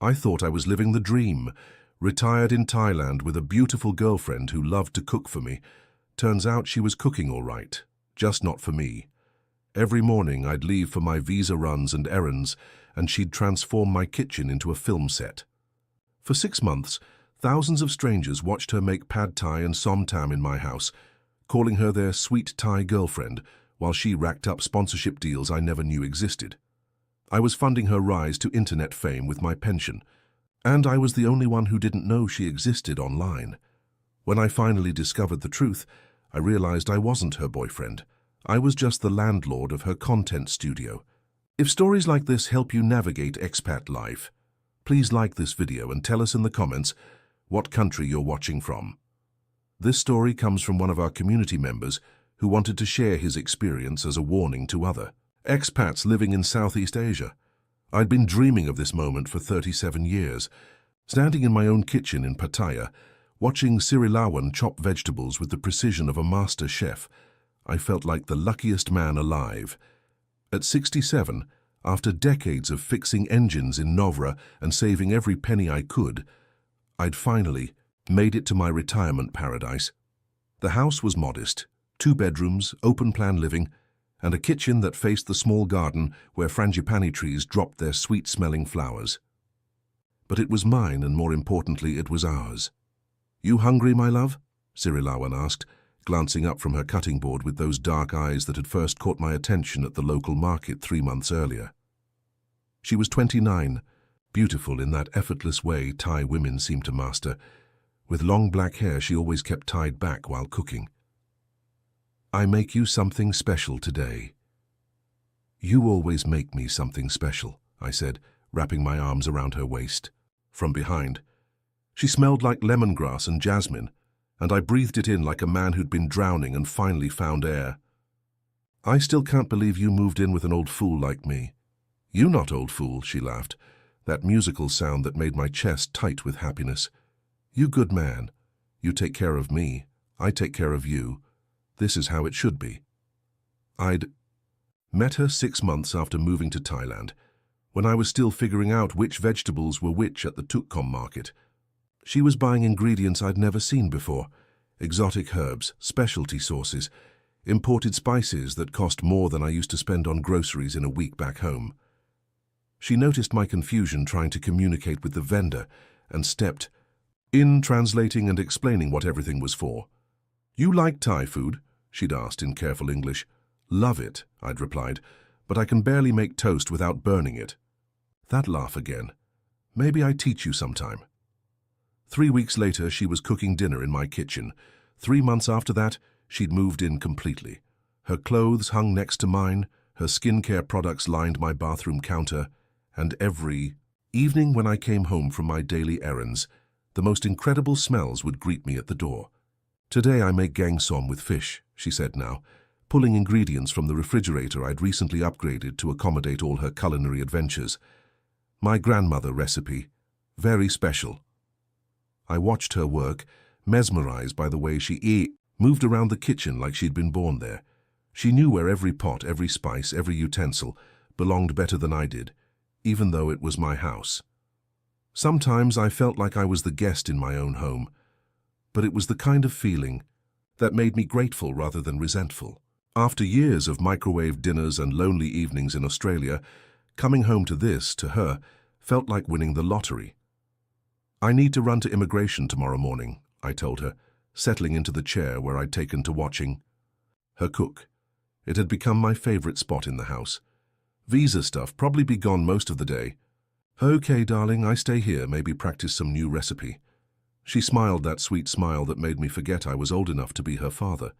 I thought I was living the dream, retired in Thailand with a beautiful girlfriend who loved to cook for me. Turns out she was cooking all right, just not for me. Every morning I'd leave for my visa runs and errands, and she'd transform my kitchen into a film set. For 6 months, thousands of strangers watched her make pad thai and som tam in my house, calling her their sweet Thai girlfriend, while she racked up sponsorship deals I never knew existed. I was funding her rise to internet fame with my pension, and I was the only one who didn't know she existed online. When I finally discovered the truth, I realized I wasn't her boyfriend. I was just the landlord of her content studio. If stories like this help you navigate expat life, please like this video and tell us in the comments what country you're watching from. This story comes from one of our community members who wanted to share his experience as a warning to other expats living in Southeast Asia. I'd been dreaming of this moment for 37 years, standing in my own kitchen in Pattaya, watching Sirilawan chop vegetables with the precision of a master chef. I felt like the luckiest man alive. At 67, after decades of fixing engines in Novra and saving every penny I could, I'd finally made it to my retirement paradise. The house was modest, 2 bedrooms, open-plan living, and a kitchen that faced the small garden where frangipani trees dropped their sweet-smelling flowers. But it was mine, and more importantly, it was ours. "You hungry, my love?" Sirilawan asked, glancing up from her cutting board with those dark eyes that had first caught my attention at the local market 3 months earlier. She was 29, beautiful in that effortless way Thai women seem to master. With long black hair she always kept tied back while cooking. "I make you something special today." "You always make me something special," I said, wrapping my arms around her waist. From behind, she smelled like lemongrass and jasmine, and I breathed it in like a man who'd been drowning and finally found air. "I still can't believe you moved in with an old fool like me." "You not old fool," she laughed, that musical sound that made my chest tight with happiness. "You good man. You take care of me. I take care of you. This is how it should be." I'd met her 6 months after moving to Thailand, when I was still figuring out which vegetables were which at the Tukkom market. She was buying ingredients I'd never seen before, exotic herbs, specialty sauces, imported spices that cost more than I used to spend on groceries in a week back home. She noticed my confusion trying to communicate with the vendor and stepped in, translating and explaining what everything was for. "You like Thai food?" she'd asked in careful English. "Love it," I'd replied, "but I can barely make toast without burning it." That laugh again. "Maybe I teach you sometime." 3 weeks later, she was cooking dinner in my kitchen. 3 months after that, she'd moved in completely. Her clothes hung next to mine, her skincare products lined my bathroom counter, and every evening when I came home from my daily errands, the most incredible smells would greet me at the door. "Today I make gang som with fish," she said now, pulling ingredients from the refrigerator I'd recently upgraded to accommodate all her culinary adventures. "My grandmother recipe. Very special." I watched her work, mesmerized by the way she moved around the kitchen like she'd been born there. She knew where every pot, every spice, every utensil belonged better than I did, even though it was my house. Sometimes I felt like I was the guest in my own home, but it was the kind of feeling that made me grateful rather than resentful. After years of microwave dinners and lonely evenings in Australia, coming home to this, to her, felt like winning the lottery. "I need to run to immigration tomorrow morning," I told her, settling into the chair where I'd taken to watching her cook. It had become my favorite spot in the house. Visa stuff, probably be gone most of the day. "Okay, darling, I stay here, maybe practice some new recipe." She smiled that sweet smile that made me forget I was old enough to be her father.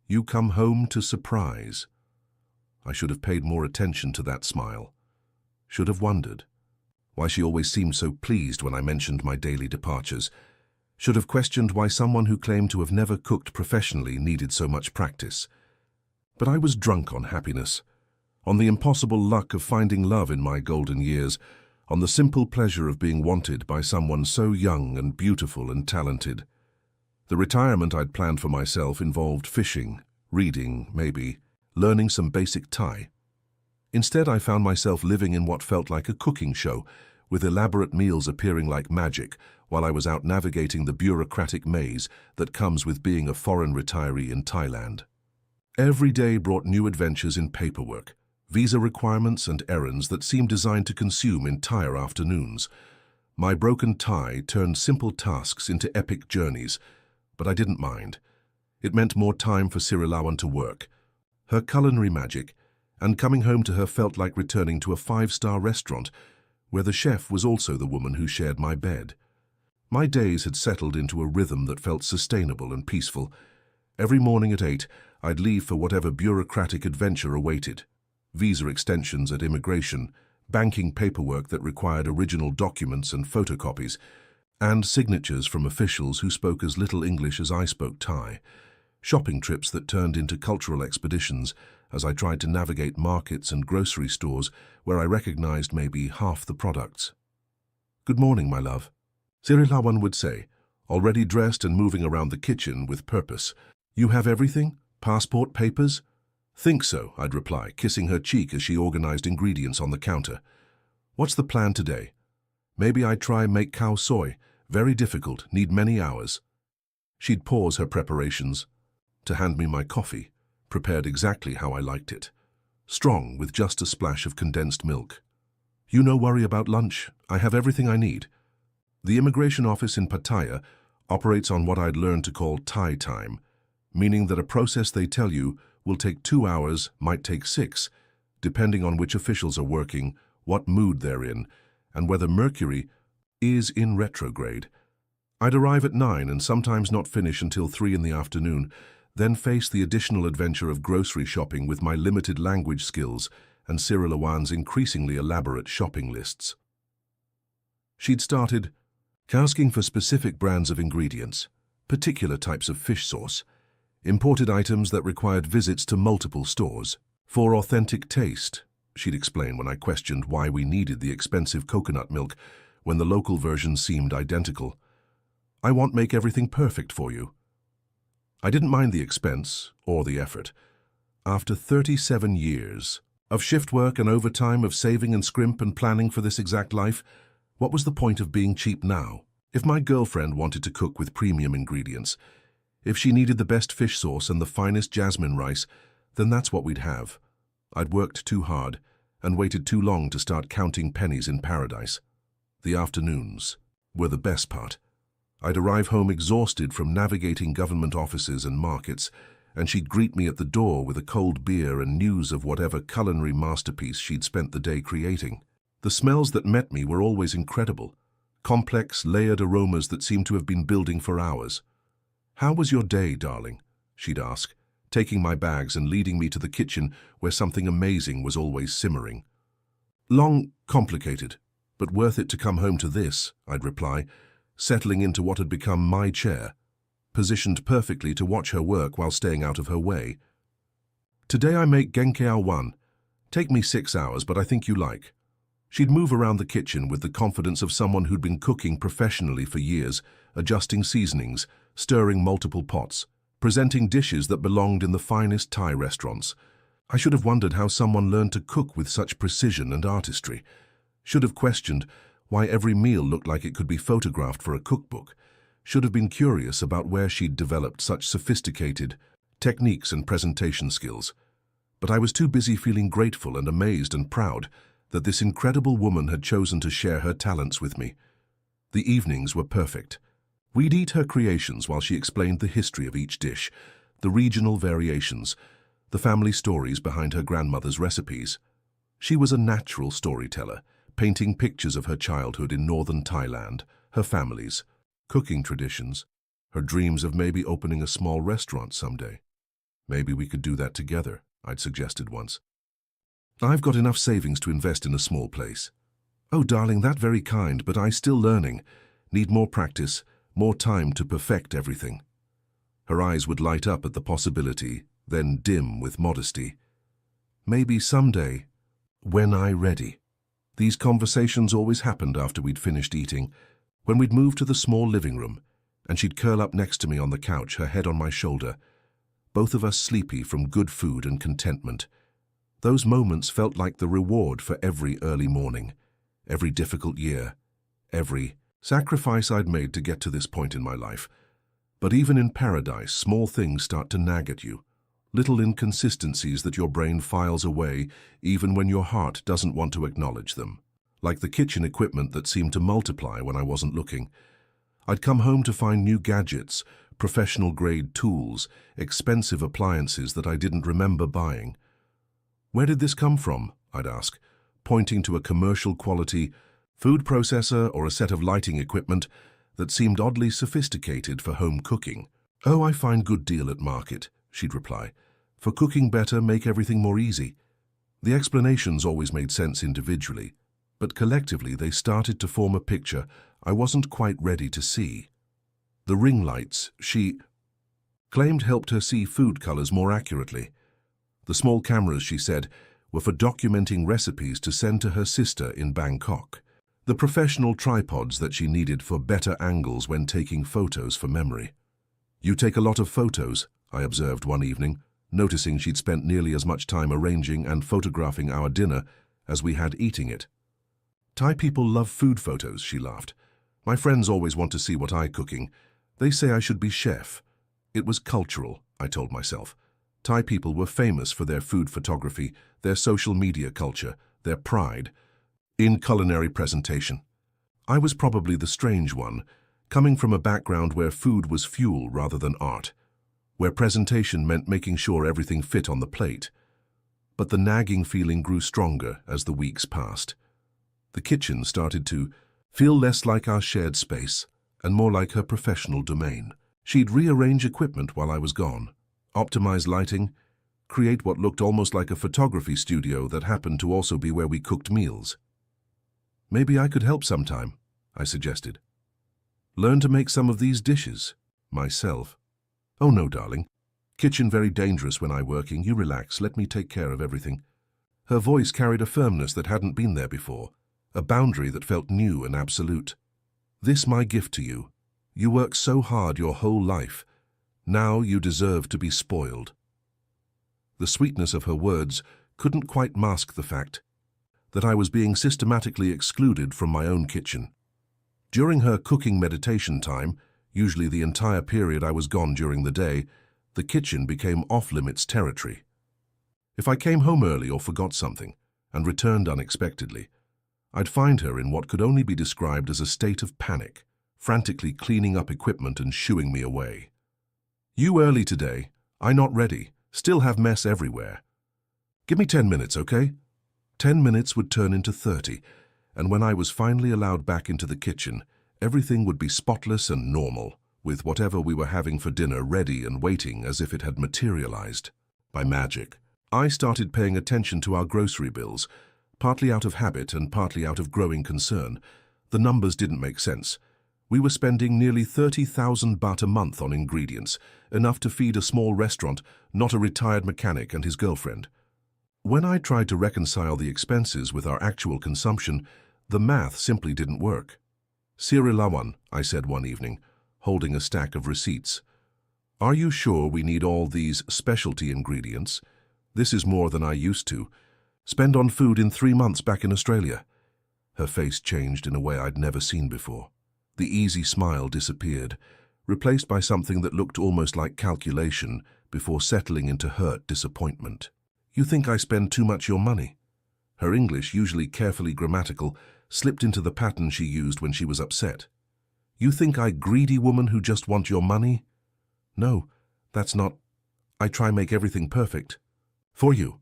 "You come home to surprise." I should have paid more attention to that smile. Should have wondered why she always seemed so pleased when I mentioned my daily departures. Should have questioned why someone who claimed to have never cooked professionally needed so much practice. But I was drunk on happiness, on the impossible luck of finding love in my golden years, on the simple pleasure of being wanted by someone so young and beautiful and talented. The retirement I'd planned for myself involved fishing, reading, maybe, learning some basic Thai. Instead, I found myself living in what felt like a cooking show, with elaborate meals appearing like magic while I was out navigating the bureaucratic maze that comes with being a foreign retiree in Thailand. Every day brought new adventures in paperwork, visa requirements and errands that seemed designed to consume entire afternoons. My broken Thai turned simple tasks into epic journeys, but I didn't mind. It meant more time for Sirilawan to work. Her culinary magic, and coming home to her felt like returning to a five-star restaurant where the chef was also the woman who shared my bed. My days had settled into a rhythm that felt sustainable and peaceful. Every morning at 8, I'd leave for whatever bureaucratic adventure awaited. Visa extensions at immigration, banking paperwork that required original documents and photocopies, and signatures from officials who spoke as little English as I spoke Thai. Shopping trips that turned into cultural expeditions as I tried to navigate markets and grocery stores where I recognized maybe half the products. "Good morning, my love," Sirilawan would say, already dressed and moving around the kitchen with purpose. "You have everything? Passport, papers?" "Think so," I'd reply, kissing her cheek as she organized ingredients on the counter. "What's the plan today?" "Maybe I'd try make khao soi. Very difficult, need many hours." She'd pause her preparations to hand me my coffee, prepared exactly how I liked it. Strong, with just a splash of condensed milk. "You no worry about lunch. I have everything I need." The immigration office in Pattaya operates on what I'd learned to call Thai time, meaning that a process they tell you will take 2 hours, might take 6, depending on which officials are working, what mood they're in, and whether Mercury is in retrograde. I'd arrive at 9 and sometimes not finish until 3 in the afternoon, then face the additional adventure of grocery shopping with my limited language skills and Sirilawan's increasingly elaborate shopping lists. She'd started asking for specific brands of ingredients, particular types of fish sauce, imported items that required visits to multiple stores. "For authentic taste," she'd explain when I questioned why we needed the expensive coconut milk when the local version seemed identical. "I want make everything perfect for you." I didn't mind the expense or the effort. After 37 years of shift work and overtime, of saving and scrimp and planning for this exact life, what was the point of being cheap now? If my girlfriend wanted to cook with premium ingredients, if she needed the best fish sauce and the finest jasmine rice, then that's what we'd have. I'd worked too hard and waited too long to start counting pennies in paradise. The afternoons were the best part. I'd arrive home exhausted from navigating government offices and markets, and she'd greet me at the door with a cold beer and news of whatever culinary masterpiece she'd spent the day creating. The smells that met me were always incredible, complex, layered aromas that seemed to have been building for hours. "How was your day, darling?" she'd ask, taking my bags and leading me to the kitchen where something amazing was always simmering. "Long, complicated, but worth it to come home to this," I'd reply, settling into what had become my chair, positioned perfectly to watch her work while staying out of her way. "Today I make genkeao 1. Take me 6 hours, but I think you like." She'd move around the kitchen with the confidence of someone who'd been cooking professionally for years, adjusting seasonings, stirring multiple pots, presenting dishes that belonged in the finest Thai restaurants. I should have wondered how someone learned to cook with such precision and artistry. Should have questioned why every meal looked like it could be photographed for a cookbook. Should have been curious about where she'd developed such sophisticated techniques and presentation skills. But I was too busy feeling grateful and amazed and proud that this incredible woman had chosen to share her talents with me. The evenings were perfect. We'd eat her creations while she explained the history of each dish, the regional variations, the family stories behind her grandmother's recipes. She was a natural storyteller, painting pictures of her childhood in northern Thailand, her family's cooking traditions, her dreams of maybe opening a small restaurant someday. "Maybe we could do that together," I'd suggested once. "I've got enough savings to invest in a small place." "Oh, darling, that very kind, but I still learning. Need more practice, more time to perfect everything." Her eyes would light up at the possibility, then dim with modesty. "Maybe someday, when I'm ready." These conversations always happened after we'd finished eating, when we'd move to the small living room, and she'd curl up next to me on the couch, her head on my shoulder, both of us sleepy from good food and contentment. Those moments felt like the reward for every early morning. every difficult year, every sacrifice I'd made to get to this point in my life. But even in paradise, small things start to nag at you. Little inconsistencies that your brain files away even when your heart doesn't want to acknowledge them. Like the kitchen equipment that seemed to multiply when I wasn't looking. I'd come home to find new gadgets, professional-grade tools, expensive appliances that I didn't remember buying. "Where did this come from?" I'd ask, pointing to a commercial-quality food processor or a set of lighting equipment that seemed oddly sophisticated for home cooking. "Oh, I find good deal at market," she'd reply. "For cooking better, make everything more easy." The explanations always made sense individually, but collectively they started to form a picture I wasn't quite ready to see. The ring lights, she claimed, helped her see food colors more accurately. The small cameras, she said, were for documenting recipes to send to her sister in Bangkok. The professional tripods that she needed for better angles when taking photos for memory. "You take a lot of photos," I observed one evening, noticing she'd spent nearly as much time arranging and photographing our dinner as we had eating it. "Thai people love food photos," she laughed. "My friends always want to see what I'm cooking. They say I should be chef." It was cultural, I told myself. Thai people were famous for their food photography, their social media culture, their pride in culinary presentation. I was probably the strange one, coming from a background where food was fuel rather than art, where presentation meant making sure everything fit on the plate. But the nagging feeling grew stronger as the weeks passed. The kitchen started to feel less like our shared space and more like her professional domain. She'd rearrange equipment while I was gone, optimize lighting, create what looked almost like a photography studio that happened to also be where we cooked meals. "Maybe I could help sometime," I suggested. "Learn to make some of these dishes, myself." "Oh no, darling. Kitchen very dangerous when I working. You relax, let me take care of everything." Her voice carried a firmness that hadn't been there before, a boundary that felt new and absolute. "This my gift to you. You work so hard your whole life. Now you deserve to be spoiled." The sweetness of her words couldn't quite mask the fact that I was being systematically excluded from my own kitchen. During her cooking meditation time, usually the entire period I was gone during the day, the kitchen became off-limits territory. If I came home early or forgot something and returned unexpectedly, I'd find her in what could only be described as a state of panic, frantically cleaning up equipment and shooing me away. "You early today. I not ready. Still have mess everywhere. Give me 10 minutes, okay?" 10 minutes would turn into 30, and when I was finally allowed back into the kitchen, everything would be spotless and normal, with whatever we were having for dinner ready and waiting as if it had materialized by magic. I started paying attention to our grocery bills, partly out of habit and partly out of growing concern. The numbers didn't make sense. We were spending nearly 30,000 baht a month on ingredients, enough to feed a small restaurant, not a retired mechanic and his girlfriend. When I tried to reconcile the expenses with our actual consumption, the math simply didn't work. "Sirilawan," I said one evening, holding a stack of receipts. "Are you sure we need all these specialty ingredients? This is more than I used to spend on food in 3 months back in Australia." Her face changed in a way I'd never seen before. The easy smile disappeared, replaced by something that looked almost like calculation before settling into hurt disappointment. "You think I spend too much your money?" Her English, usually carefully grammatical, slipped into the pattern she used when she was upset. "You think I greedy woman who just want your money?" "No, that's not. I try make everything perfect. For you.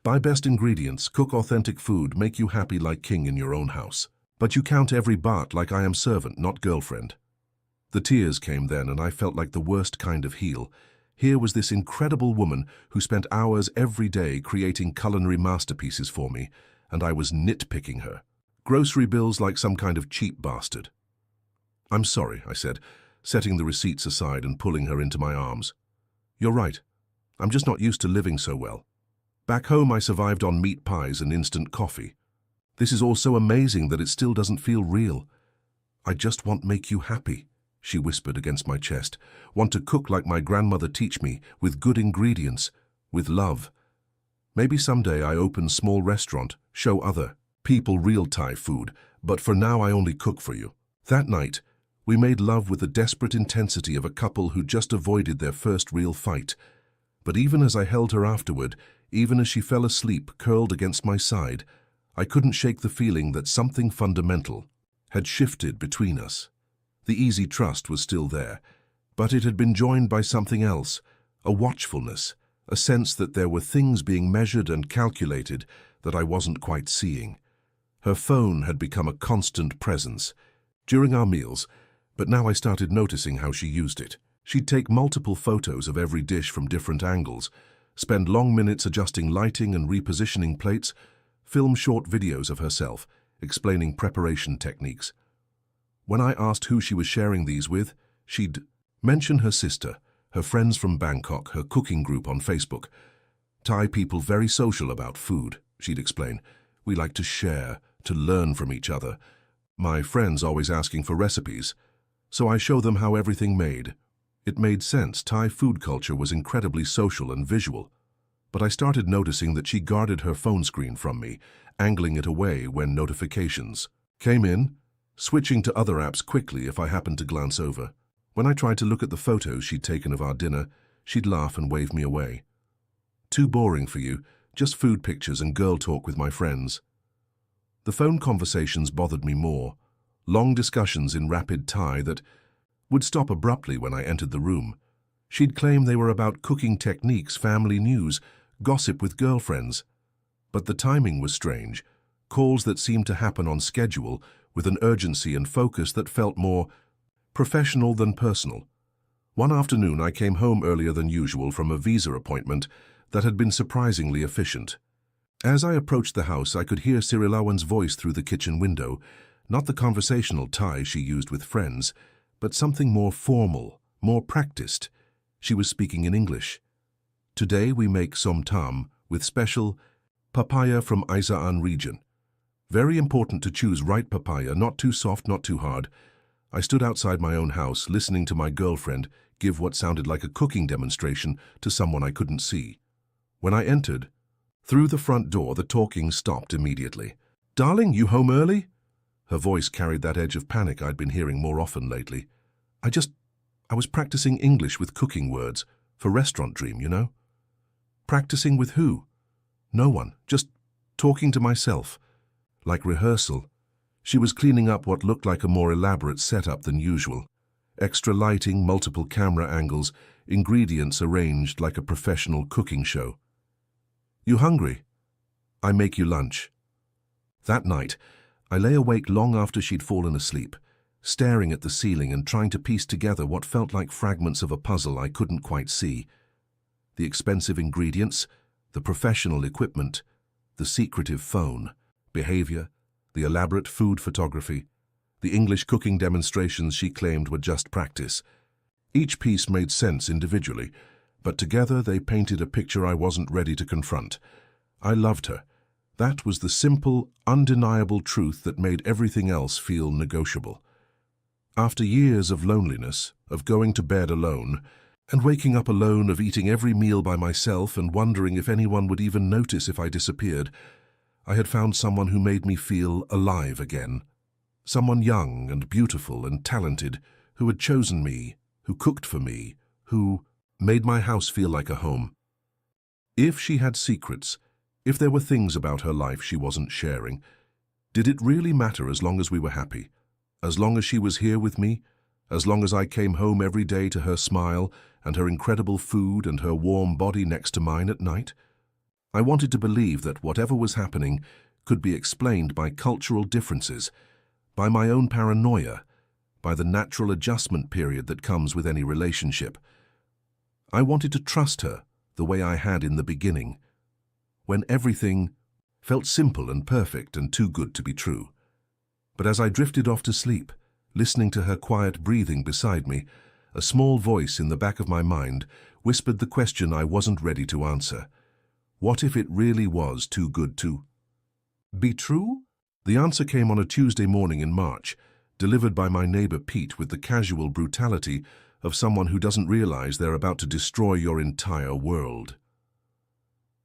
Buy best ingredients, cook authentic food, make you happy like king in your own house. But you count every baht like I am servant, not girlfriend." The tears came then, and I felt like the worst kind of heel. Here was this incredible woman who spent hours every day creating culinary masterpieces for me, and I was nitpicking her. Grocery bills like some kind of cheap bastard. "I'm sorry," I said, setting the receipts aside and pulling her into my arms. "You're right. I'm just not used to living so well. Back home I survived on meat pies and instant coffee. This is all so amazing that it still doesn't feel real. I just want to make you happy," she whispered against my chest. "Want to cook like my grandmother teach me, with good ingredients, with love. Maybe someday I open small restaurant, show other people real Thai food, but for now I only cook for you. That night, we made love with the desperate intensity of a couple who just avoided their first real fight. But even as I held her afterward, even as she fell asleep curled against my side, I couldn't shake the feeling that something fundamental had shifted between us. The easy trust was still there, but it had been joined by something else, a watchfulness, a sense that there were things being measured and calculated that I wasn't quite seeing. Her phone had become a constant presence during our meals, but now I started noticing how she used it. She'd take multiple photos of every dish from different angles, spend long minutes adjusting lighting and repositioning plates, film short videos of herself, explaining preparation techniques. When I asked who she was sharing these with, she'd mention her sister, her friends from Bangkok, her cooking group on Facebook. Thai people very social about food, she'd explain. We like to share, to learn from each other. My friends always asking for recipes, so I show them how everything made. It made sense. Thai food culture was incredibly social and visual. But I started noticing that she guarded her phone screen from me, angling it away when notifications came in, switching to other apps quickly if I happened to glance over. When I tried to look at the photos she'd taken of our dinner, she'd laugh and wave me away. Too boring for you, just food pictures and girl talk with my friends. The phone conversations bothered me more, long discussions in rapid Thai that would stop abruptly when I entered the room. She'd claim they were about cooking techniques, family news, gossip with girlfriends. But the timing was strange, calls that seemed to happen on schedule with an urgency and focus that felt more professional than personal. One afternoon I came home earlier than usual from a visa appointment that had been surprisingly efficient. As I approached the house, I could hear Sirilawan's voice through the kitchen window, not the conversational Thai she used with friends, but something more formal, more practiced. She was speaking in English. Today we make som tam with special papaya from Isaan region. Very important to choose right papaya, not too soft, not too hard. I stood outside my own house, listening to my girlfriend give what sounded like a cooking demonstration to someone I couldn't see. When I entered, through the front door, the talking stopped immediately. "Darling, you home early?" Her voice carried that edge of panic I'd been hearing more often lately. I was practicing English with cooking words for Restaurant Dream, you know. Practicing with who? No one, just talking to myself. Like rehearsal. She was cleaning up what looked like a more elaborate setup than usual. Extra lighting, multiple camera angles, ingredients arranged like a professional cooking show. "You hungry? I make you lunch." That night, I lay awake long after she'd fallen asleep, staring at the ceiling and trying to piece together what felt like fragments of a puzzle I couldn't quite see. The expensive ingredients, the professional equipment, the secretive phone, behavior, the elaborate food photography, the English cooking demonstrations she claimed were just practice. Each piece made sense individually, but together they painted a picture I wasn't ready to confront. I loved her. That was the simple, undeniable truth that made everything else feel negotiable. After years of loneliness, of going to bed alone, and waking up alone, of eating every meal by myself and wondering if anyone would even notice if I disappeared, I had found someone who made me feel alive again. Someone young and beautiful and talented, who had chosen me, who cooked for me, who made my house feel like a home. If she had secrets, if there were things about her life she wasn't sharing, did it really matter as long as we were happy? As long as she was here with me? As long as I came home every day to her smile and her incredible food and her warm body next to mine at night? I wanted to believe that whatever was happening could be explained by cultural differences, by my own paranoia, by the natural adjustment period that comes with any relationship. I wanted to trust her the way I had in the beginning, when everything felt simple and perfect and too good to be true. But as I drifted off to sleep, listening to her quiet breathing beside me, a small voice in the back of my mind whispered the question I wasn't ready to answer. What if it really was too good to be true? The answer came on a Tuesday morning in March, delivered by my neighbor Pete with the casual brutality of someone who doesn't realize they're about to destroy your entire world.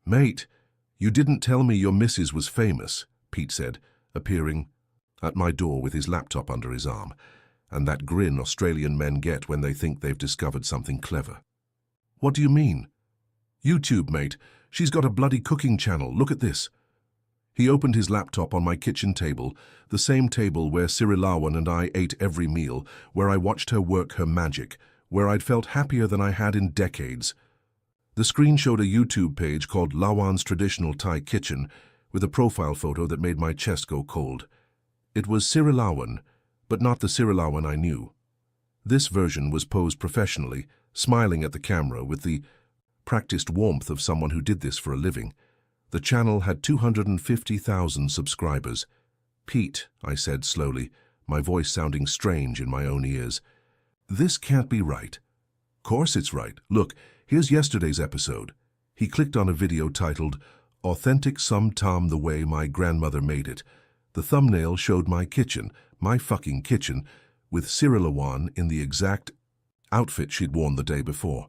"Mate, you didn't tell me your missus was famous," Pete said. appearing at my door with his laptop under his arm, and that grin Australian men get when they think they've discovered something clever. "What do you mean?" "YouTube, mate. She's got a bloody cooking channel. Look at this." He opened his laptop on my kitchen table, the same table where Sirilawan and I ate every meal, where I watched her work her magic, where I'd felt happier than I had in decades. The screen showed a YouTube page called Lawan's Traditional Thai Kitchen, with a profile photo that made my chest go cold. It was Sirilawan, but not the Sirilawan I knew. This version was posed professionally, smiling at the camera with the practiced warmth of someone who did this for a living. The channel had 250,000 subscribers. "Pete," I said slowly, my voice sounding strange in my own ears. "This can't be right." "Course it's right. Look, here's yesterday's episode." He clicked on a video titled, "Authentic Som Tam the Way My Grandmother Made It." The thumbnail showed my kitchen, my fucking kitchen, with Sirilawan in the exact outfit she'd worn the day before.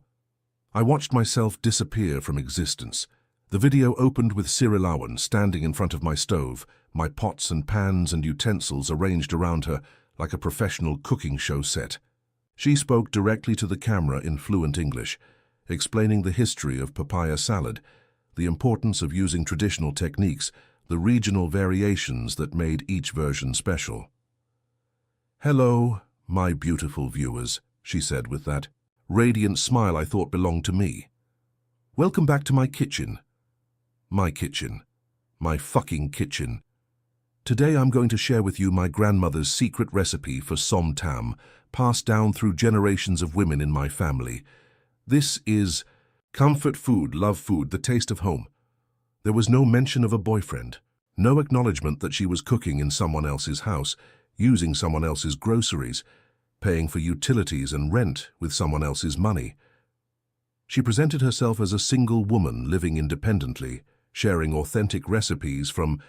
I watched myself disappear from existence. The video opened with Sirilawan standing in front of my stove, my pots and pans and utensils arranged around her like a professional cooking show set. She spoke directly to the camera in fluent English, explaining the history of papaya salad, the importance of using traditional techniques, the regional variations that made each version special. "Hello, my beautiful viewers," she said with that radiant smile I thought belonged to me. "Welcome back to my kitchen. My kitchen. My fucking kitchen. Today I'm going to share with you my grandmother's secret recipe for som tam, passed down through generations of women in my family. This is comfort food, love food, the taste of home. There was no mention of a boyfriend, no acknowledgement that she was cooking in someone else's house, using someone else's groceries, paying for utilities and rent with someone else's money. She presented herself as a single woman living independently, sharing authentic recipes from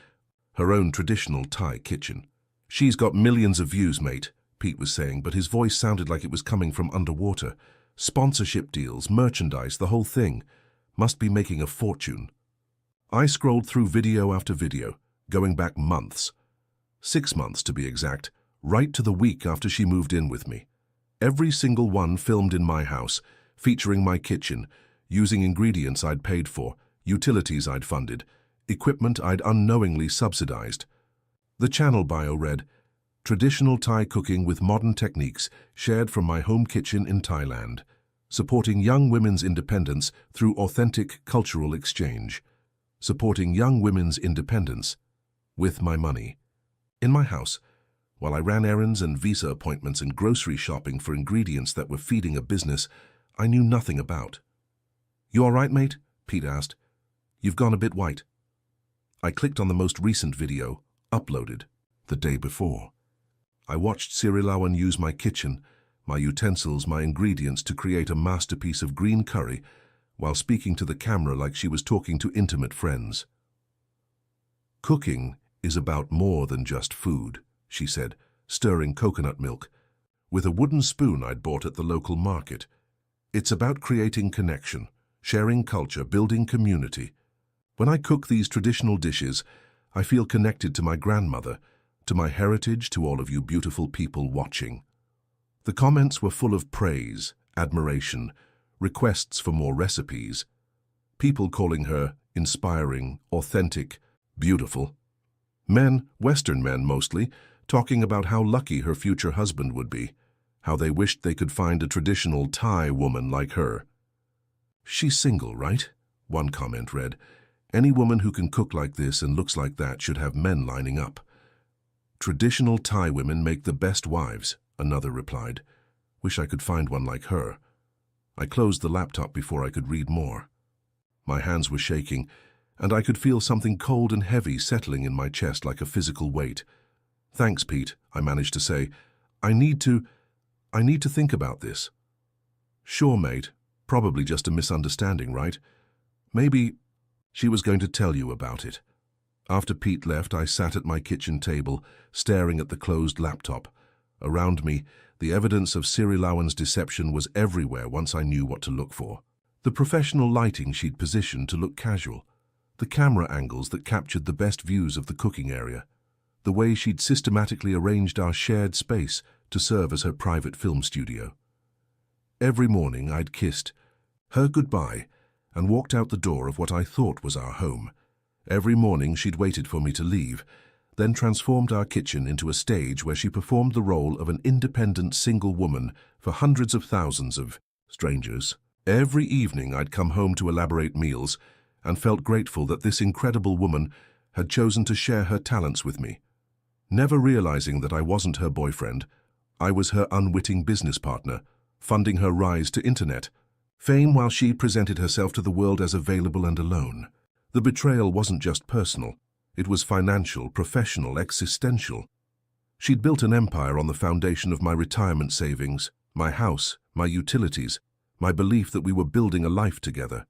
her own traditional Thai kitchen. "She's got millions of views, mate," Pete was saying, but his voice sounded like it was coming from underwater. "Sponsorship deals, merchandise, the whole thing. Must be making a fortune." I scrolled through video after video, going back months. 6 months to be exact, right to the week after she moved in with me. Every single one filmed in my house, featuring my kitchen, using ingredients I'd paid for, utilities I'd funded, equipment I'd unknowingly subsidized. The channel bio read, "Traditional Thai cooking with modern techniques shared from my home kitchen in Thailand, supporting young women's independence through authentic cultural exchange. Supporting young women's independence with my money." In my house, while I ran errands and visa appointments and grocery shopping for ingredients that were feeding a business I knew nothing about. "You all right, mate?" Pete asked. "You've gone a bit white." I clicked on the most recent video, uploaded, the day before. I watched Sirilawan use my kitchen, my utensils, my ingredients to create a masterpiece of green curry while speaking to the camera like she was talking to intimate friends. "Cooking is about more than just food," she said, stirring coconut milk with a wooden spoon I'd bought at the local market. "It's about creating connection, sharing culture, building community. When I cook these traditional dishes, I feel connected to my grandmother, to my heritage, to all of you beautiful people watching." The comments were full of praise, admiration, requests for more recipes, people calling her inspiring, authentic, beautiful. Men, Western men mostly, talking about how lucky her future husband would be, how they wished they could find a traditional Thai woman like her. "She's single, right?" one comment read. "Any woman who can cook like this and looks like that should have men lining up." "Traditional Thai women make the best wives," another replied. "Wish I could find one like her." I closed the laptop before I could read more. My hands were shaking, and I could feel something cold and heavy settling in my chest like a physical weight. "Thanks, Pete," I managed to say. I need to think about this." "Sure, mate. Probably just a misunderstanding, right? Maybe." She was going to tell you about it. After Pete left, I sat at my kitchen table, staring at the closed laptop. Around me, the evidence of Sirilawan's deception was everywhere once I knew what to look for. The professional lighting she'd positioned to look casual. The camera angles that captured the best views of the cooking area. the way she'd systematically arranged our shared space to serve as her private film studio. Every morning I'd kissed her goodbye and walked out the door of what I thought was our home. Every morning she'd waited for me to leave, then transformed our kitchen into a stage where she performed the role of an independent single woman for hundreds of thousands of strangers. Every evening I'd come home to elaborate meals and felt grateful that this incredible woman had chosen to share her talents with me. Never realizing that I wasn't her boyfriend, I was her unwitting business partner, funding her rise to internet fame while she presented herself to the world as available and alone. The betrayal wasn't just personal. It was financial, professional, existential. She'd built an empire on the foundation of my retirement savings, my house, my utilities, my belief that we were building a life together.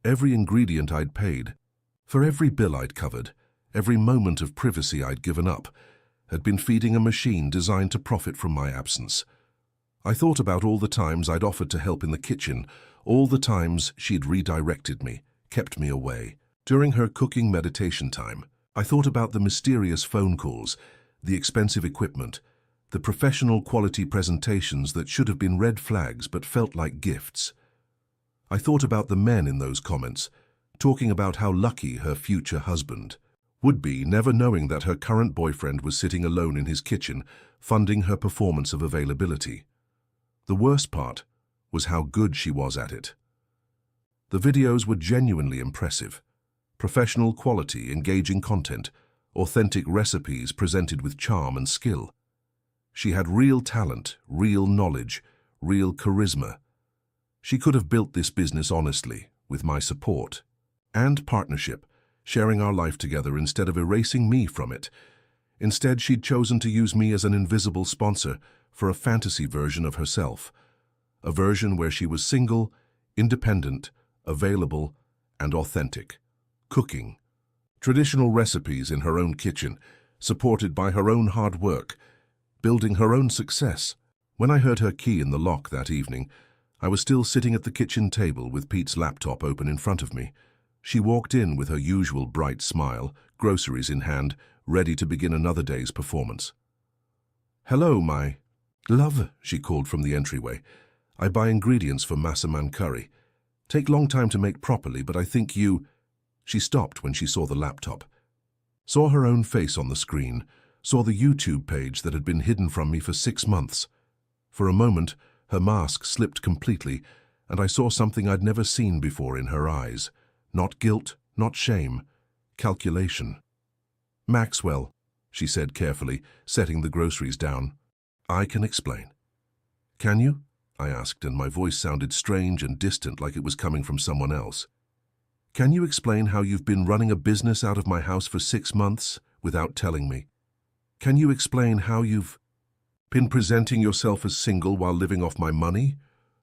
Every ingredient I'd paid, for every bill I'd covered, every moment of privacy I'd given up, had been feeding a machine designed to profit from my absence. I thought about all the times I'd offered to help in the kitchen, all the times she'd redirected me, kept me away. During her cooking meditation time, I thought about the mysterious phone calls, the expensive equipment, the professional quality presentations that should have been red flags but felt like gifts. I thought about the men in those comments, talking about how lucky her future husband would be, never knowing that her current boyfriend was sitting alone in his kitchen, funding her performance of availability. The worst part was how good she was at it. The videos were genuinely impressive. Professional quality, engaging content, authentic recipes presented with charm and skill. She had real talent, real knowledge, real charisma. She could have built this business honestly, with my support and partnership, sharing our life together instead of erasing me from it. Instead, she'd chosen to use me as an invisible sponsor for a fantasy version of herself, a version where she was single, independent, available, and authentic. Cooking traditional recipes in her own kitchen, supported by her own hard work, building her own success. When I heard her key in the lock that evening, I was still sitting at the kitchen table with Pete's laptop open in front of me. She walked in with her usual bright smile, groceries in hand, ready to begin another day's performance. "Hello, my love," she called from the entryway. "I buy ingredients for Massaman curry. Take long time to make properly, but I think you—" She stopped when she saw the laptop, saw her own face on the screen, saw the YouTube page that had been hidden from me for 6 months. For a moment, her mask slipped completely, and I saw something I'd never seen before in her eyes. Not guilt, not shame, calculation. "Maxwell," she said carefully, setting the groceries down. "I can explain." "Can you?" I asked, and my voice sounded strange and distant, like it was coming from someone else. "Can you explain how you've been running a business out of my house for 6 months without telling me? Can you explain how you've been presenting yourself as single while living off my money?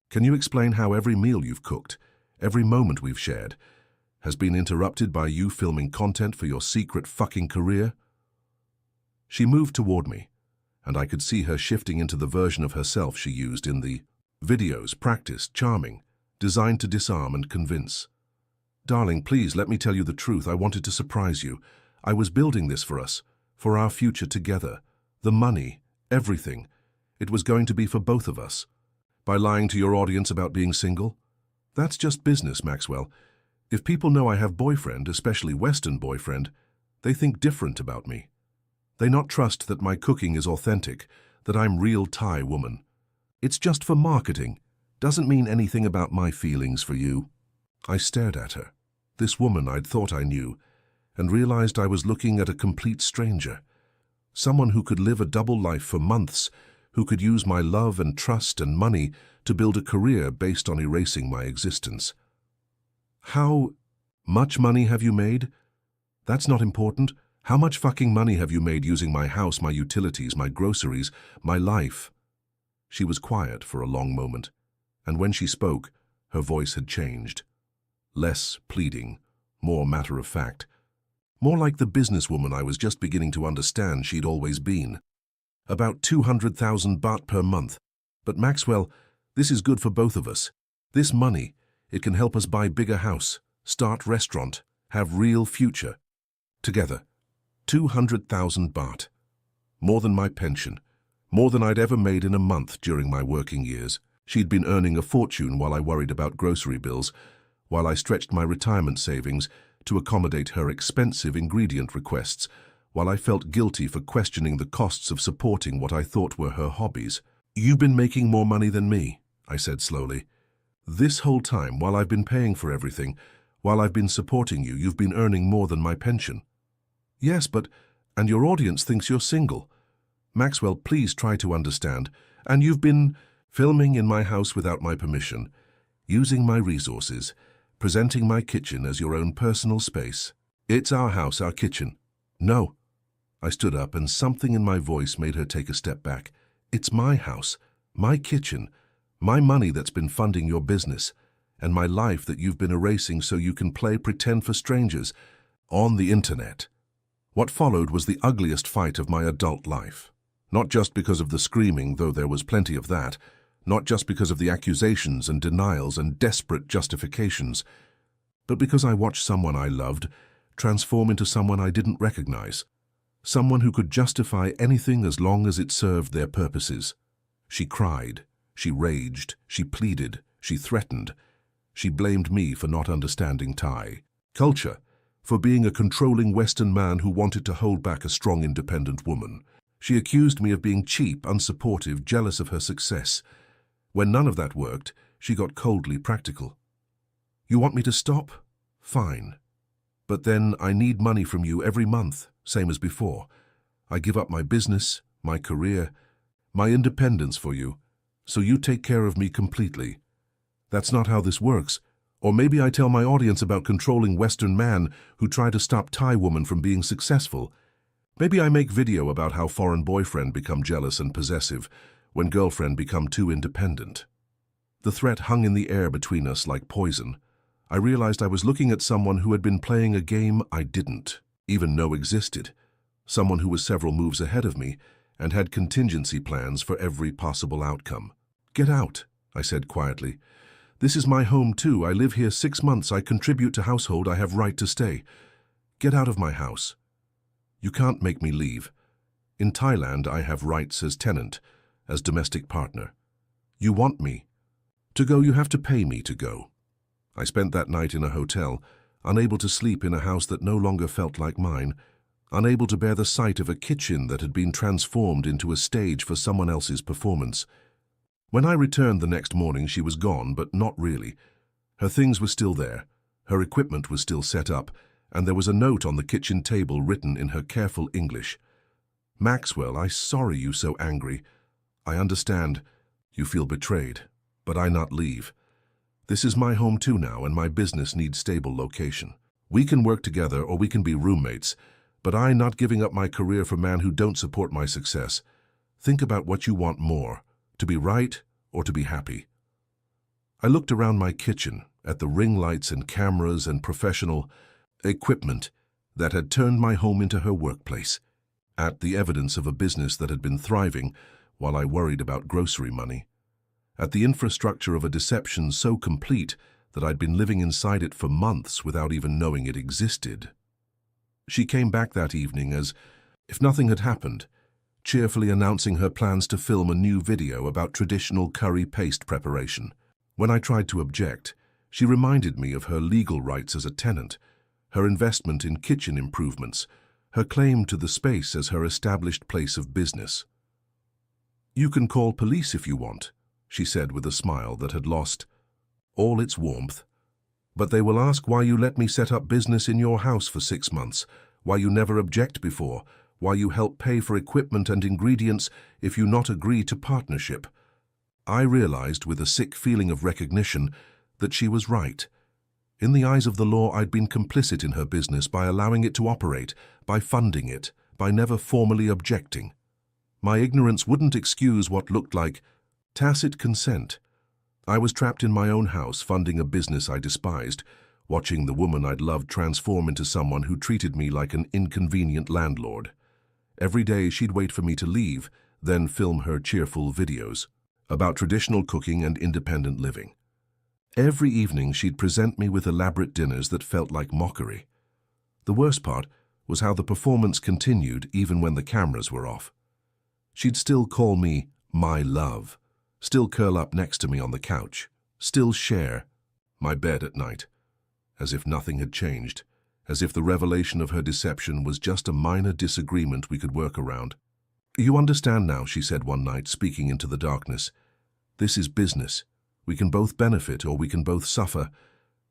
Can you explain how every meal you've cooked, every moment we've shared, has been interrupted by you filming content for your secret fucking career?" She moved toward me, and I could see her shifting into the version of herself she used in the videos, practiced, charming, designed to disarm and convince. "Darling, please let me tell you the truth. I wanted to surprise you. I was building this for us, for our future together. The money, everything. It was going to be for both of us. By lying to your audience about being single? That's just business, Maxwell. If people know I have boyfriend, especially Western boyfriend, they think different about me. They not trust that my cooking is authentic, that I'm real Thai woman. It's just for marketing. Doesn't mean anything about my feelings for you." I stared at her, this woman I'd thought I knew, and realized I was looking at a complete stranger. Someone who could live a double life for months, who could use my love and trust and money to build a career based on erasing my existence. "How much money have you made? That's not important. How much fucking money have you made using my house, my utilities, my groceries, my life?" She was quiet for a long moment, and when she spoke, her voice had changed. Less pleading, more matter-of-fact. More like the businesswoman I was just beginning to understand she'd always been. "About 200,000 baht per month. But Maxwell, this is good for both of us. This money, it can help us buy bigger house, start restaurant, have real future. Together. 200,000 baht. More than my pension. More than I'd ever made in a month during my working years. She'd been earning a fortune while I worried about grocery bills, while I stretched my retirement savings to accommodate her expensive ingredient requests, while I felt guilty for questioning the costs of supporting what I thought were her hobbies. "You've been making more money than me," I said slowly. "This whole time, while I've been paying for everything, while I've been supporting you, you've been earning more than my pension." "Yes, and your audience thinks you're single. Maxwell, please try to understand. And you've been filming in my house without my permission, using my resources, presenting my kitchen as your own personal space. It's our house, our kitchen." "No." I stood up, and something in my voice made her take a step back. "It's my house, my kitchen, my money that's been funding your business, and my life that you've been erasing so you can play pretend for strangers on the internet." What followed was the ugliest fight of my adult life. Not just because of the screaming, though there was plenty of that, not just because of the accusations and denials and desperate justifications, but because I watched someone I loved transform into someone I didn't recognize, someone who could justify anything as long as it served their purposes. She cried, she raged, she pleaded, she threatened. She blamed me for not understanding Thai culture, for being a controlling Western man who wanted to hold back a strong, independent woman. She accused me of being cheap, unsupportive, jealous of her success. When none of that worked, she got coldly practical. "You want me to stop? Fine. But then I need money from you every month, same as before. I give up my business, my career, my independence for you, so you take care of me completely. That's not how this works. Or maybe I tell my audience about controlling Western man who try to stop Thai woman from being successful. Maybe I make video about how foreign boyfriend become jealous and possessive when girlfriend become too independent." The threat hung in the air between us like poison. I realized I was looking at someone who had been playing a game I didn't even know existed, someone who was several moves ahead of me and had contingency plans for every possible outcome. "Get out," I said quietly. "This is my home too. I live here 6 months. I contribute to household. I have right to stay. Get out of my house. You can't make me leave. In Thailand, I have rights as tenant, as domestic partner. You want me to go, you have to pay me to go." I spent that night in a hotel, unable to sleep in a house that no longer felt like mine, unable to bear the sight of a kitchen that had been transformed into a stage for someone else's performance. When I returned the next morning, she was gone, but not really. Her things were still there, her equipment was still set up, and there was a note on the kitchen table written in her careful English. "Maxwell, I sorry you so angry. I understand you feel betrayed, but I not leave. This is my home too now, and my business needs stable location. We can work together or we can be roommates, but I not giving up my career for man who don't support my success. Think about what you want more, to be right or to be happy." I looked around my kitchen at the ring lights and cameras and professional equipment that had turned my home into her workplace, at the evidence of a business that had been thriving while I worried about grocery money, at the infrastructure of a deception so complete that I'd been living inside it for months without even knowing it existed. She came back that evening as if nothing had happened, cheerfully announcing her plans to film a new video about traditional curry paste preparation. When I tried to object, she reminded me of her legal rights as a tenant, her investment in kitchen improvements, her claim to the space as her established place of business. "You can call police if you want," she said with a smile that had lost all its warmth. "But they will ask why you let me set up business in your house for 6 months, why you never object before, why you help pay for equipment and ingredients if you not agree to partnership." I realized with a sick feeling of recognition that she was right. In the eyes of the law, I'd been complicit in her business by allowing it to operate, by funding it, by never formally objecting. My ignorance wouldn't excuse what looked like tacit consent. I was trapped in my own house, funding a business I despised, watching the woman I'd loved transform into someone who treated me like an inconvenient landlord. Every day she'd wait for me to leave, then film her cheerful videos about traditional cooking and independent living. Every evening she'd present me with elaborate dinners that felt like mockery. The worst part was how the performance continued even when the cameras were off. She'd still call me my love, still curl up next to me on the couch, still share my bed at night, as if nothing had changed, as if the revelation of her deception was just a minor disagreement we could work around. "You understand now," she said one night, speaking into the darkness. "This is business. We can both benefit or we can both suffer,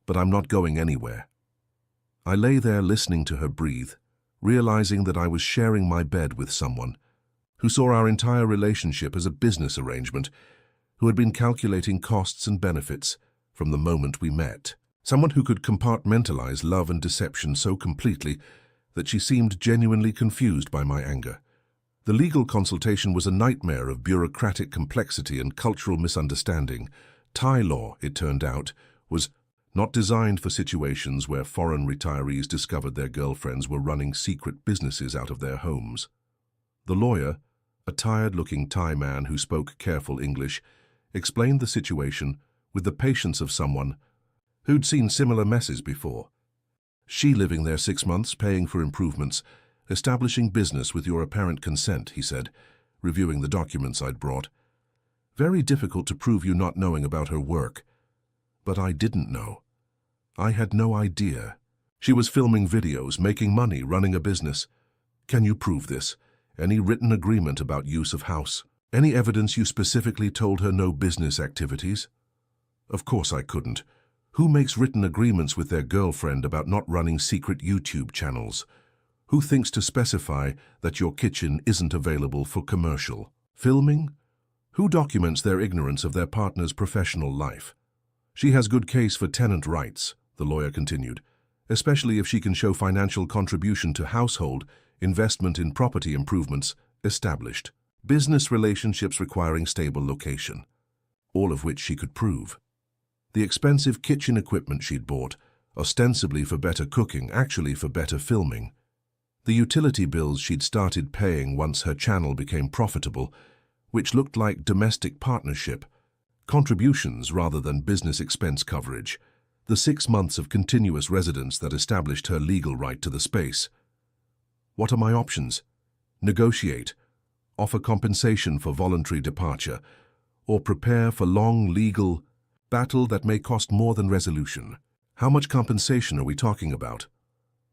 but I'm not going anywhere." I lay there listening to her breathe, realizing that I was sharing my bed with someone who saw our entire relationship as a business arrangement, who had been calculating costs and benefits from the moment we met. Someone who could compartmentalize love and deception so completely that she seemed genuinely confused by my anger. The legal consultation was a nightmare of bureaucratic complexity and cultural misunderstanding. Thai law, it turned out, was not designed for situations where foreign retirees discovered their girlfriends were running secret businesses out of their homes. The lawyer, a tired-looking Thai man who spoke careful English, explained the situation with the patience of someone who'd seen similar messes before. "She living there 6 months, paying for improvements, establishing business with your apparent consent," he said, reviewing the documents I'd brought. "Very difficult to prove you not knowing about her work." But I didn't know. I had no idea. She was filming videos, making money, running a business. "Can you prove this? Any written agreement about use of house? Any evidence you specifically told her no business activities?" Of course I couldn't. Who makes written agreements with their girlfriend about not running secret YouTube channels? Who thinks to specify that your kitchen isn't available for commercial filming? Who documents their ignorance of their partner's professional life? "She has good case for tenant rights," the lawyer continued, "especially if she can show financial contribution to household, investment in property improvements, established, business relationships requiring stable location," all of which she could prove. The expensive kitchen equipment she'd bought, ostensibly for better cooking, actually for better filming. The utility bills she'd started paying once her channel became profitable, which looked like domestic partnership, contributions rather than business expense coverage, the 6 months of continuous residence that established her legal right to the space. What are my options? Negotiate, offer compensation for voluntary departure, or prepare for long legal battle that may cost more than resolution. How much compensation are we talking about?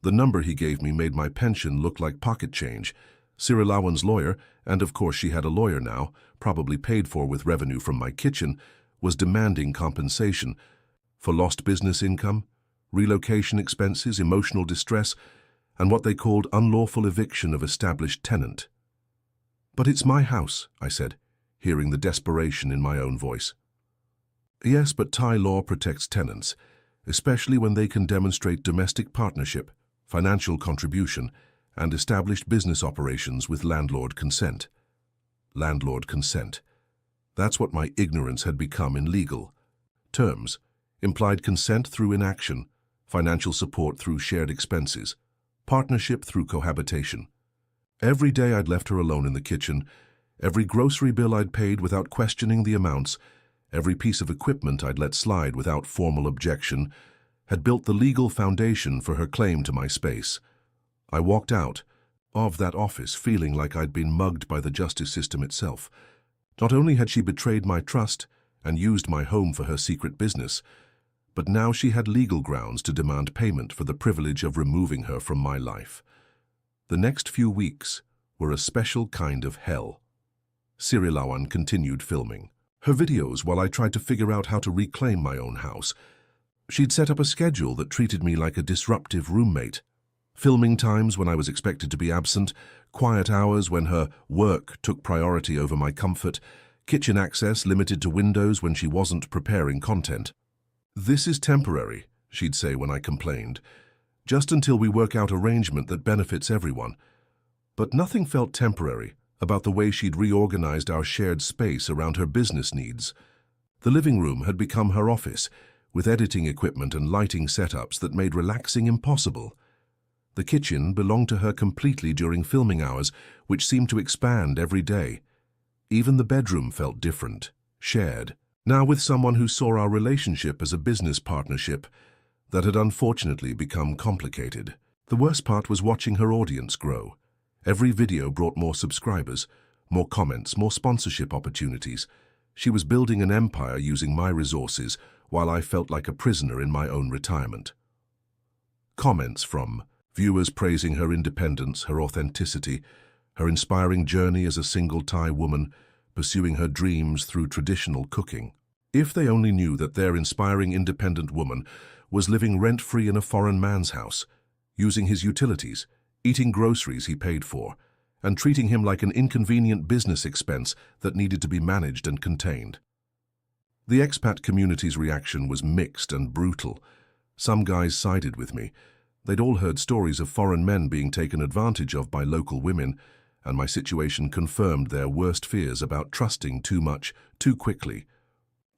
The number he gave me made my pension look like pocket change. Sirilawan's lawyer, and of course she had a lawyer now, probably paid for with revenue from my kitchen, was demanding compensation for lost business income, relocation expenses, emotional distress, and what they called unlawful eviction of established tenant. "But it's my house," I said, hearing the desperation in my own voice. "Yes, but Thai law protects tenants, especially when they can demonstrate domestic partnership, financial contribution, and established business operations with landlord consent." Landlord consent. That's what my ignorance had become in legal terms. Implied consent through inaction, financial support through shared expenses, partnership through cohabitation. Every day I'd left her alone in the kitchen, every grocery bill I'd paid without questioning the amounts, every piece of equipment I'd let slide without formal objection, had built the legal foundation for her claim to my space. I walked out of that office feeling like I'd been mugged by the justice system itself. Not only had she betrayed my trust and used my home for her secret business, but now she had legal grounds to demand payment for the privilege of removing her from my life. The next few weeks were a special kind of hell. Sirilawan continued filming her videos while I tried to figure out how to reclaim my own house. She'd set up a schedule that treated me like a disruptive roommate. Filming times when I was expected to be absent, quiet hours when her work took priority over my comfort, kitchen access limited to windows when she wasn't preparing content. "This is temporary," she'd say when I complained, "just until we work out arrangement that benefits everyone." But nothing felt temporary about the way she'd reorganized our shared space around her business needs. The living room had become her office, with editing equipment and lighting setups that made relaxing impossible. The kitchen belonged to her completely during filming hours, which seemed to expand every day. Even the bedroom felt different, shared, now with someone who saw our relationship as a business partnership that had unfortunately become complicated. The worst part was watching her audience grow. Every video brought more subscribers, more comments, more sponsorship opportunities. She was building an empire using my resources, while I felt like a prisoner in my own retirement. Comments from viewers praising her independence, her authenticity, her inspiring journey as a single Thai woman, pursuing her dreams through traditional cooking. If they only knew that their inspiring independent woman was living rent-free in a foreign man's house, using his utilities, eating groceries he paid for, and treating him like an inconvenient business expense that needed to be managed and contained. The expat community's reaction was mixed and brutal. Some guys sided with me. They'd all heard stories of foreign men being taken advantage of by local women, and my situation confirmed their worst fears about trusting too much, too quickly.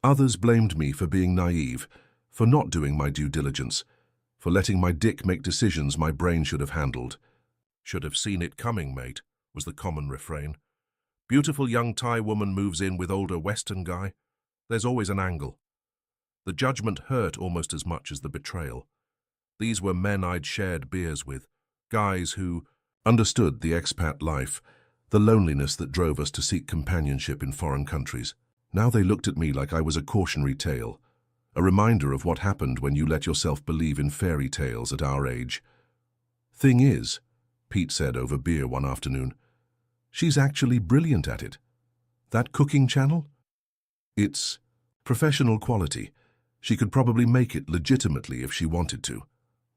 Others blamed me for being naive, for not doing my due diligence, for letting my dick make decisions my brain should have handled. "Should have seen it coming, mate," was the common refrain. Beautiful young Thai woman moves in with older Western guy. There's always an angle. The judgment hurt almost as much as the betrayal. These were men I'd shared beers with, guys who understood the expat life, the loneliness that drove us to seek companionship in foreign countries. Now they looked at me like I was a cautionary tale, a reminder of what happened when you let yourself believe in fairy tales at our age. "Thing is," Pete said over beer one afternoon, "she's actually brilliant at it. That cooking channel? It's professional quality. She could probably make it legitimately if she wanted to."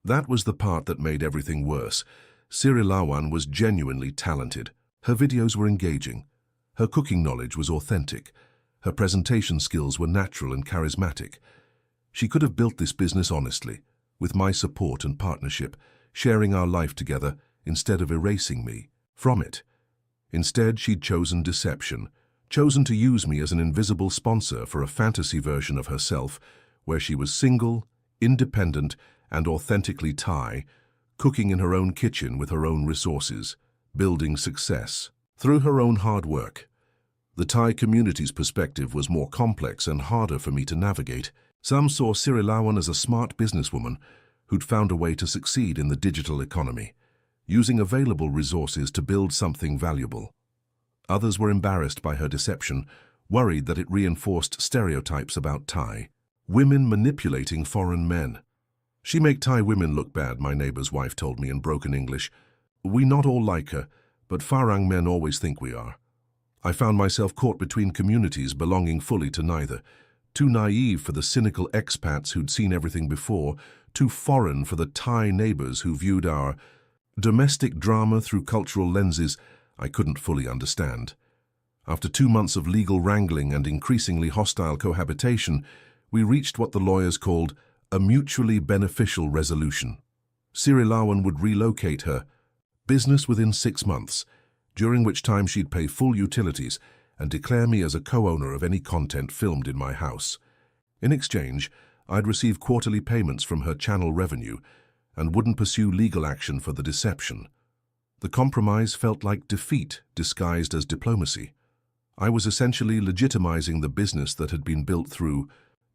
That was the part that made everything worse. Sirilawan was genuinely talented. Her videos were engaging. Her cooking knowledge was authentic. Her presentation skills were natural and charismatic. She could have built this business honestly, with my support and partnership, sharing our life together instead of erasing me from it. Instead, she'd chosen deception, chosen to use me as an invisible sponsor for a fantasy version of herself, where she was single, independent, and authentically Thai, cooking in her own kitchen with her own resources, building success through her own hard work. The Thai community's perspective was more complex and harder for me to navigate. Some saw Sirilawan as a smart businesswoman who'd found a way to succeed in the digital economy, using available resources to build something valuable. Others were embarrassed by her deception, worried that it reinforced stereotypes about Thai. Women manipulating foreign men. "She make Thai women look bad," my neighbor's wife told me in broken English. "We not all like her, but Farang men always think we are." I found myself caught between communities belonging fully to neither. Too naive for the cynical expats who'd seen everything before, too foreign for the Thai neighbors who viewed our domestic drama through cultural lenses I couldn't fully understand. After 2 months of legal wrangling and increasingly hostile cohabitation, we reached what the lawyers called a mutually beneficial resolution. Sirilawan would relocate her business within 6 months, during which time she'd pay full utilities and declare me as a co-owner of any content filmed in my house. In exchange, I'd receive quarterly payments from her channel revenue and wouldn't pursue legal action for the deception. The compromise felt like defeat disguised as diplomacy. I was essentially legitimizing the business that had been built through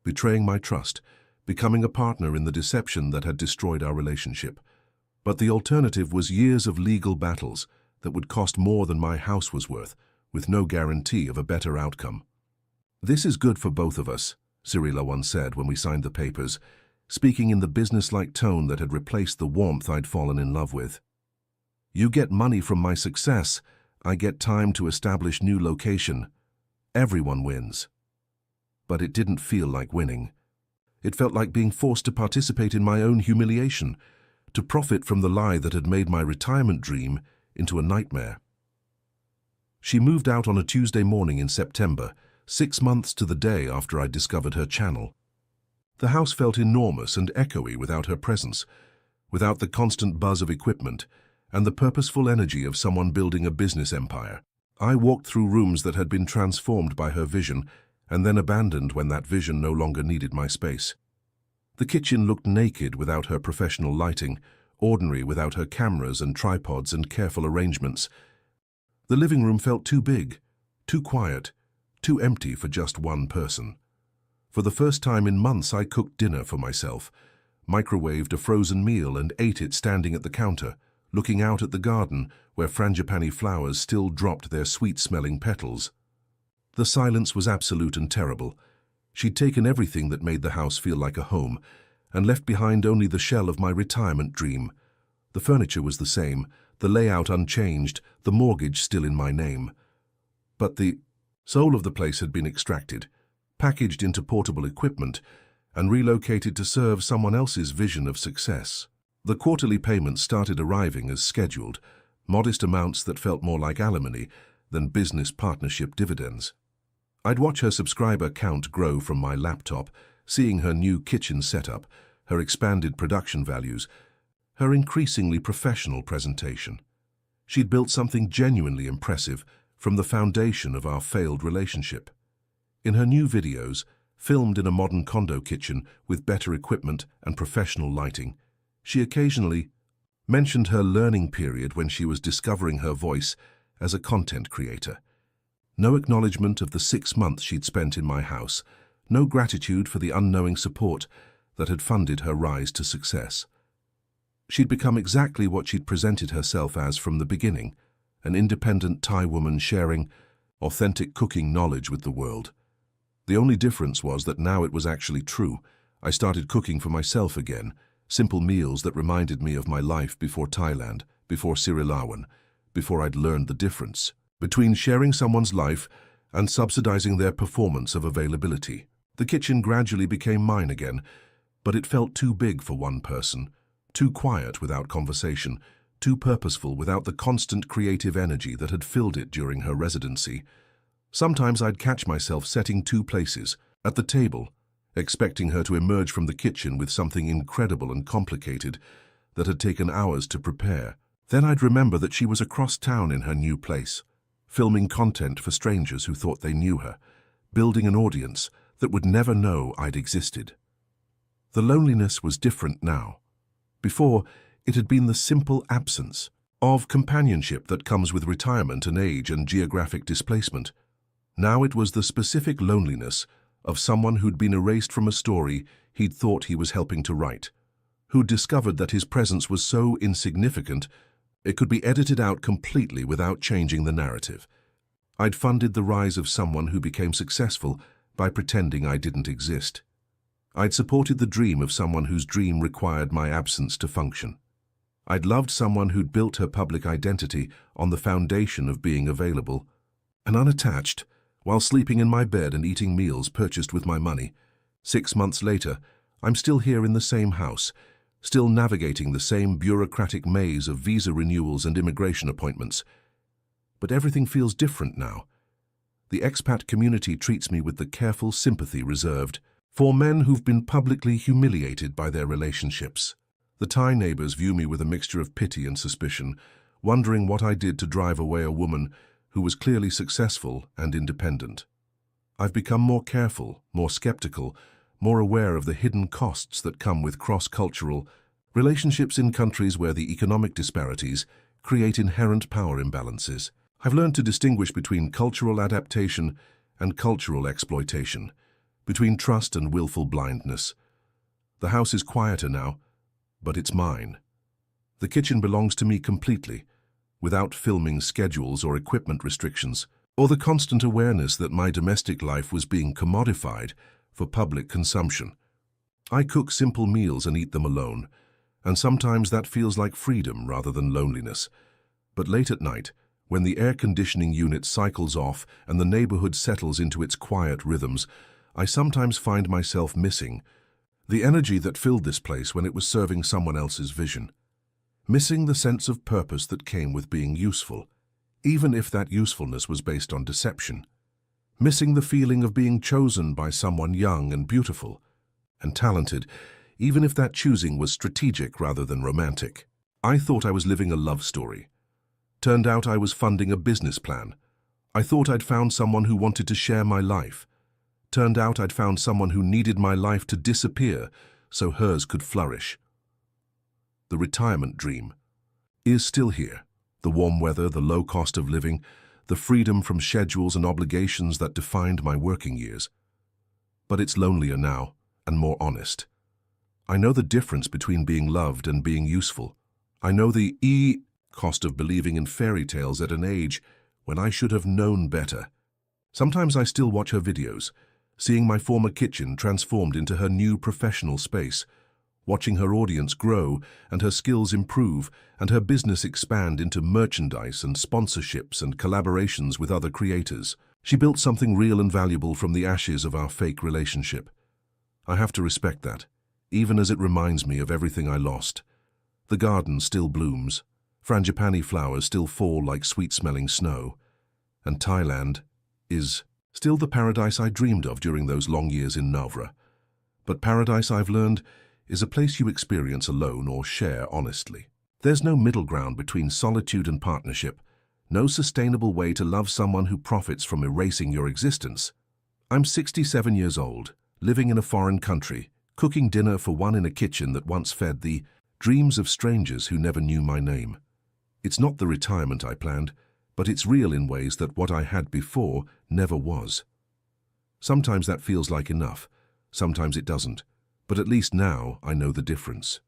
betraying my trust, becoming a partner in the deception that had destroyed our relationship. But the alternative was years of legal battles that would cost more than my house was worth, with no guarantee of a better outcome. "This is good for both of us," Sirilawan said when we signed the papers, speaking in the business-like tone that had replaced the warmth I'd fallen in love with. "You get money from my success, I get time to establish new location. Everyone wins." But it didn't feel like winning. It felt like being forced to participate in my own humiliation, to profit from the lie that had made my retirement dream into a nightmare. She moved out on a Tuesday morning in September, 6 months to the day after I discovered her channel. The house felt enormous and echoey without her presence, without the constant buzz of equipment and the purposeful energy of someone building a business empire. I walked through rooms that had been transformed by her vision and then abandoned when that vision no longer needed my space. The kitchen looked naked without her professional lighting, ordinary without her cameras and tripods and careful arrangements. The living room felt too big, too quiet, too empty for just one person. For the first time in months, I cooked dinner for myself, microwaved a frozen meal and ate it standing at the counter, looking out at the garden where frangipani flowers still dropped their sweet-smelling petals. The silence was absolute and terrible. She'd taken everything that made the house feel like a home and left behind only the shell of my retirement dream. The furniture was the same, the layout unchanged, the mortgage still in my name. But the soul of the place had been extracted, packaged into portable equipment, and relocated to serve someone else's vision of success. The quarterly payments started arriving as scheduled, modest amounts that felt more like alimony than business partnership dividends. I'd watch her subscriber count grow from my laptop, seeing her new kitchen setup, her expanded production values, her increasingly professional presentation. She'd built something genuinely impressive from the foundation of our failed relationship. In her new videos, filmed in a modern condo kitchen with better equipment and professional lighting, she occasionally mentioned her learning period when she was discovering her voice as a content creator. No acknowledgement of the 6 months she'd spent in my house, no gratitude for the unknowing support that had funded her rise to success. She'd become exactly what she'd presented herself as from the beginning, an independent Thai woman sharing authentic cooking knowledge with the world. The only difference was that now it was actually true. I started cooking for myself again, simple meals that reminded me of my life before Thailand, before Sri Lanka, before I'd learned the difference between sharing someone's life and subsidizing their performance of availability. The kitchen gradually became mine again, but it felt too big for one person, too quiet without conversation, too purposeful without the constant creative energy that had filled it during her residency. Sometimes I'd catch myself setting 2 places, at the table, expecting her to emerge from the kitchen with something incredible and complicated that had taken hours to prepare. Then I'd remember that she was across town in her new place, filming content for strangers who thought they knew her, building an audience that would never know I'd existed. The loneliness was different now. Before, it had been the simple absence of companionship that comes with retirement and age and geographic displacement. Now it was the specific loneliness of someone who'd been erased from a story he'd thought he was helping to write, who'd discovered that his presence was so insignificant it could be edited out completely without changing the narrative. I'd funded the rise of someone who became successful by pretending I didn't exist. I'd supported the dream of someone whose dream required my absence to function. I'd loved someone who'd built her public identity on the foundation of being available and unattached, while sleeping in my bed and eating meals purchased with my money. 6 months later, I'm still here in the same house, still navigating the same bureaucratic maze of visa renewals and immigration appointments. But everything feels different now. The expat community treats me with the careful sympathy reserved for men who've been publicly humiliated by their relationships. The Thai neighbors view me with a mixture of pity and suspicion, wondering what I did to drive away a woman who was clearly successful and independent. I've become more careful, more skeptical, more aware of the hidden costs that come with cross-cultural relationships in countries where the economic disparities create inherent power imbalances. I've learned to distinguish between cultural adaptation and cultural exploitation, between trust and willful blindness. The house is quieter now, but it's mine. The kitchen belongs to me completely, without filming schedules or equipment restrictions, or the constant awareness that my domestic life was being commodified for public consumption. I cook simple meals and eat them alone, and sometimes that feels like freedom rather than loneliness. But late at night, when the air conditioning unit cycles off and the neighborhood settles into its quiet rhythms, I sometimes find myself missing the energy that filled this place when it was serving someone else's vision. Missing the sense of purpose that came with being useful, even if that usefulness was based on deception. Missing the feeling of being chosen by someone young and beautiful and talented, even if that choosing was strategic rather than romantic. I thought I was living a love story. Turned out I was funding a business plan. I thought I'd found someone who wanted to share my life. Turned out I'd found someone who needed my life to disappear so hers could flourish. The retirement dream is still here. The warm weather, the low cost of living, the freedom from schedules and obligations that defined my working years. But it's lonelier now and more honest. I know the difference between being loved and being useful. I know the cost of believing in fairy tales at an age when I should have known better. Sometimes I still watch her videos, seeing my former kitchen transformed into her new professional space, watching her audience grow and her skills improve and her business expand into merchandise and sponsorships and collaborations with other creators. She built something real and valuable from the ashes of our fake relationship. I have to respect that, even as it reminds me of everything I lost. The garden still blooms, frangipani flowers still fall like sweet-smelling snow, and Thailand is still the paradise I dreamed of during those long years in Navra. But paradise, I've learned, is a place you experience alone or share honestly. There's no middle ground between solitude and partnership, no sustainable way to love someone who profits from erasing your existence. I'm 67 years old, living in a foreign country, cooking dinner for one in a kitchen that once fed the dreams of strangers who never knew my name. It's not the retirement I planned, but it's real in ways that what I had before never was. Sometimes that feels like enough, sometimes it doesn't, but at least now I know the difference.